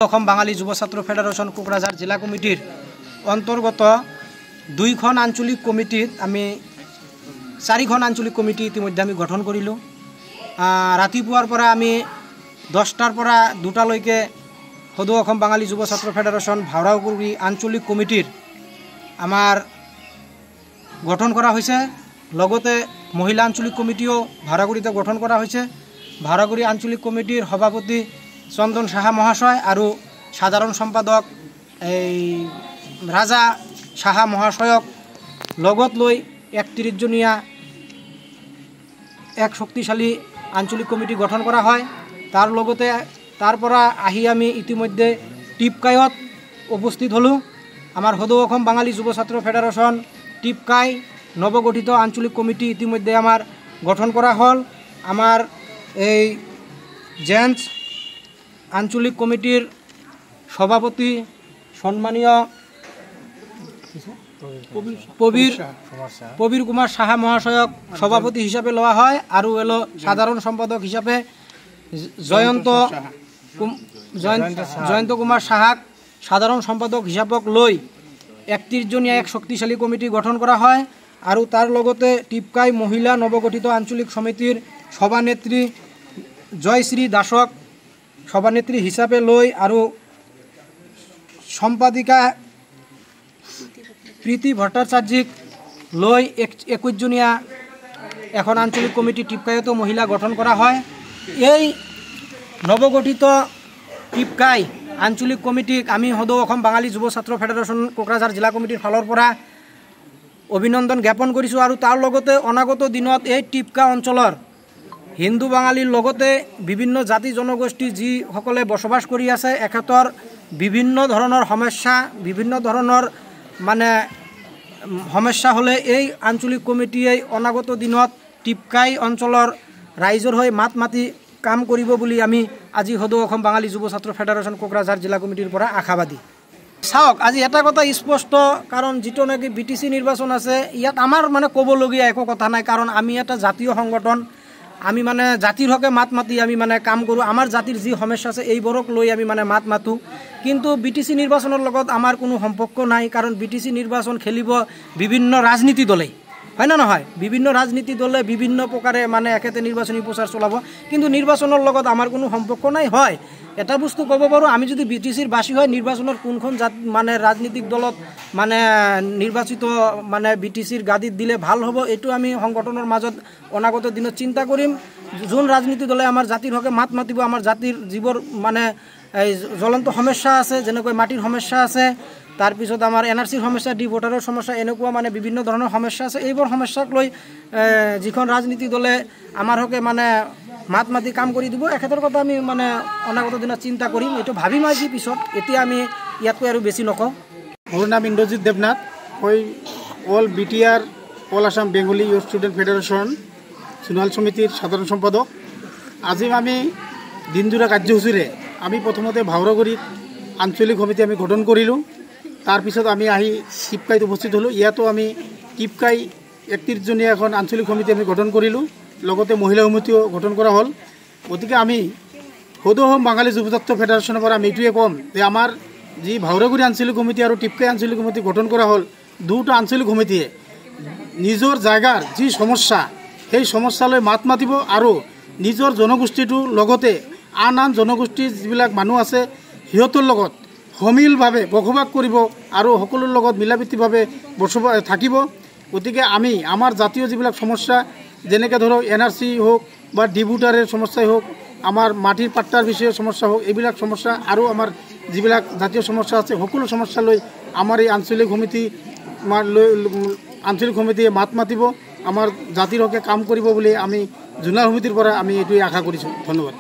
অসম বাঙালি যুৱ ছাত্ৰ ফেডাৰেশ্যন কোকৰাঝাৰ জিলা কমিটিৰ অন্তৰ্গত 2খন আঞ্চলিক কমিটিত আমি 4খন আঞ্চলিক কমিটি ইতিমধ্যে আমি গঠন কৰিলোঁ। ৰাতিপুৱাৰ পৰা আমি 10টাৰ পৰা 2টালৈকে সদৌ অসম বাঙালি যুৱ ছাত্ৰ ফেডাৰেশ্যন ভাওৰাগুৰি আঞ্চলিক কমিটিৰ আমাৰ গঠন কৰা হৈছে। লগতে মহিলা আঞ্চলিক কমিটিও ভাওৰাগুৰিতে গঠন কৰা হৈছে। ভাওৰাগুৰি আঞ্চলিক কমিটিৰ সভাপতি চন্দন সাহা মহাশয় আৰু সাধাৰণ সম্পাদক ৰাজা সাহা মহাশয়ক লগত লৈ 31জনীয়া এক শক্তিশালী আঞ্চলিক কমিটি গঠন কৰা হয়। তাৰ লগতে তাৰ পৰা আহি আমি ইতিমধ্যে টিপকাইত উপস্থিত হলোঁ। আমাৰ সদৌ অসম বাঙালি যুৱ ছাত্ৰ ফেডাৰেশ্যন টিপকাই নৱগঠিত আঞ্চলিক কমিটি ইতিমধ্যে আমাৰ গঠন কৰা হ'ল। আমাৰ এই জেন্টস আঞ্চলিক কমিটিৰ সভাপতি সন্মানীয় প্ৰবীৰ কুমাৰ সাহা মহাশয়ক সভাপতি হিচাপে লোৱা হয় আৰু সাধাৰণ সম্পাদক হিচাপে জয়ন্ত কুমাৰ সাহাক সাধাৰণ সম্পাদক হিচাপক লৈ 31জনীয়া এক শক্তিশালী কমিটি গঠন কৰা হয়। আৰু তাৰ লগতে টিপকাই মহিলা নৱগঠিত আঞ্চলিক সমিতিৰ সভানেত্ৰী জয়শ্ৰী দাসক সভানেত্ৰী হিচাপে লৈ আৰু সম্পাদিকা প্ৰীতি ভট্টাচাৰ্যক লৈ 21জনীয়া এখন আঞ্চলিক কমিটি টিপকাইতো মহিলা গঠন কৰা হয়। এই নৱগঠিত টিপকাই আঞ্চলিক কমিটিক আমি সদৌ অসম বাঙালি যুৱ ছাত্ৰ ফেডাৰেশ্যন কোকৰাঝাৰ জিলা কমিটিৰ ফালৰ পৰা অভিনন্দন জ্ঞাপন কৰিছোঁ। আৰু তাৰ লগতে অনাগত দিনত এই টিপকা অঞ্চলৰ হিন্দু বাঙালীৰ লগতে বিভিন্ন জাতি জনগোষ্ঠী যিসকলে বসবাস কৰি আছে এখেতৰ বিভিন্ন ধৰণৰ সমস্যা হ'লে এই আঞ্চলিক কমিটিয়ে অনাগত দিনত টিপকাই অঞ্চলৰ ৰাইজৰ হৈ মাত মাতি কাম কৰিব বুলি আমি আজি সদৌ অসম বাঙালি যুৱ ছাত্ৰ ফেডাৰেশ্যন কোকৰাঝাৰ জিলা কমিটিৰ পৰা আশাবাদী। চাওক, আজি এটা কথা স্পষ্ট, কাৰণ যিটো নেকি BTC নিৰ্বাচন আছে ইয়াত আমাৰ ক'বলগীয়া একো কথা নাই, কাৰণ আমি এটা জাতীয় সংগঠন। আমি জাতিৰ হকে মাত মাতি আমি কাম কৰোঁ। আমাৰ জাতিৰ যি সমস্যা আছে এইবোৰক লৈ আমি মাত মাতোঁ। কিন্তু BTC নিৰ্বাচনৰ লগত আমাৰ কোনো সম্পৰ্ক নাই, কাৰণ BTC নিৰ্বাচন খেলিব বিভিন্ন ৰাজনীতি দলে, হয় না নহয়? বিভিন্ন ৰাজনীতি দলে বিভিন্ন প্ৰকাৰে একেতে নিৰ্বাচনী প্ৰচাৰ চলাব, কিন্তু নিৰ্বাচনৰ লগত আমাৰ কোনো সম্পৰ্ক নাই। হয়, এটা বস্তু ক'ব পাৰোঁ, আমি যদি BTCৰ বাসী হয় নিৰ্বাচনত কোনখন ৰাজনীতিক দলত নিৰ্বাচিত BTCৰ গাদীত দিলে ভাল হ'ব, এইটো আমি সংগঠনৰ মাজত অনাগত দিনত চিন্তা কৰিম। যোন ৰাজনীতি দলে আমাৰ জাতিৰ হকে মাত মাতিব, আমাৰ জাতিৰ যিবোৰ এই জ্বলন্ত সমস্যা আছে, যেনেকৈ মাটিৰ সমস্যা আছে, তাৰপিছত আমাৰ NRCৰ সমস্যা, ডি ভোটাৰৰ সমস্যা, এনেকুৱা বিভিন্ন ধৰণৰ সমস্যা আছে। এইবোৰ সমস্যাক লৈ যিখন ৰাজনীতি দলে আমাৰ হকে মাত মাতি কাম কৰি দিব, এখেতৰ কথা আমি অনাগত দিনত চিন্তা কৰিম। এইটো ভাবিম আজি পিছত, এতিয়া আমি ইয়াতকৈ আৰু বেছি নকওঁ। মোৰ নাম ইন্দ্ৰজিৎ দেৱনাথ, মই all BTR all Assam Bengali youth student federation Sonowal সমিতিৰ সাধাৰণ সম্পাদক। আজি আমি দিনজোৰা কাৰ্যসূচীৰে আমি প্ৰথমতে ভাওৰাগুৰিত আঞ্চলিক সমিতি আমি গঠন কৰিলোঁ। তাৰপিছত আমি আহি টিপকাইত উপস্থিত হ'লোঁ। ইয়াতো আমি টিপকাই 31জনীয়া এখন আঞ্চলিক সমিতি আমি গঠন কৰিলোঁ, লগতে মহিলা সমিতিও গঠন কৰা হ'ল। গতিকে আমি সদৌ অসম বাঙালি যুৱ ছাত্ৰ ফেডাৰেশ্যনৰ পৰা আমি এইটোৱে ক'ম যে আমাৰ যি ভাওৰাগুৰি আঞ্চলিক সমিতি আৰু টিপকাই আঞ্চলিক সমিতি গঠন কৰা হ'ল, দুটা আঞ্চলিক সমিতিয়ে নিজৰ জাগাৰ যি সমস্যা সেই সমস্যালৈ মাত মাতিব আৰু নিজৰ জনগোষ্ঠীটোৰ লগতে আন জনগোষ্ঠীৰ যিবিলাক মানুহ আছে সিহঁতৰ লগত সমিলভাৱে বসবাস কৰিব আৰু সকলোৰ লগত মিলাপ্ৰীতিভাৱে থাকিব। গতিকে আমি আমাৰ জাতীয় যিবিলাক সমস্যা, যেনেকৈ ধৰক NRC হওক বা ডি ভোটাৰৰ সমস্যাই হওক, আমাৰ মাটিৰ পাট্টাৰ বিষয়ে সমস্যা হওক, এইবিলাক সমস্যা আৰু আমাৰ যিবিলাক জাতীয় সমস্যা আছে সকলো সমস্যা লৈ আমাৰ এই আঞ্চলিক সমিতিয়ে মাত মাতিব, আমাৰ জাতিৰ হকে কাম কৰিব বুলি আমি জোনাল সমিতিৰ পৰা আমি এইটোৱে আশা কৰিছোঁ। ধন্যবাদ।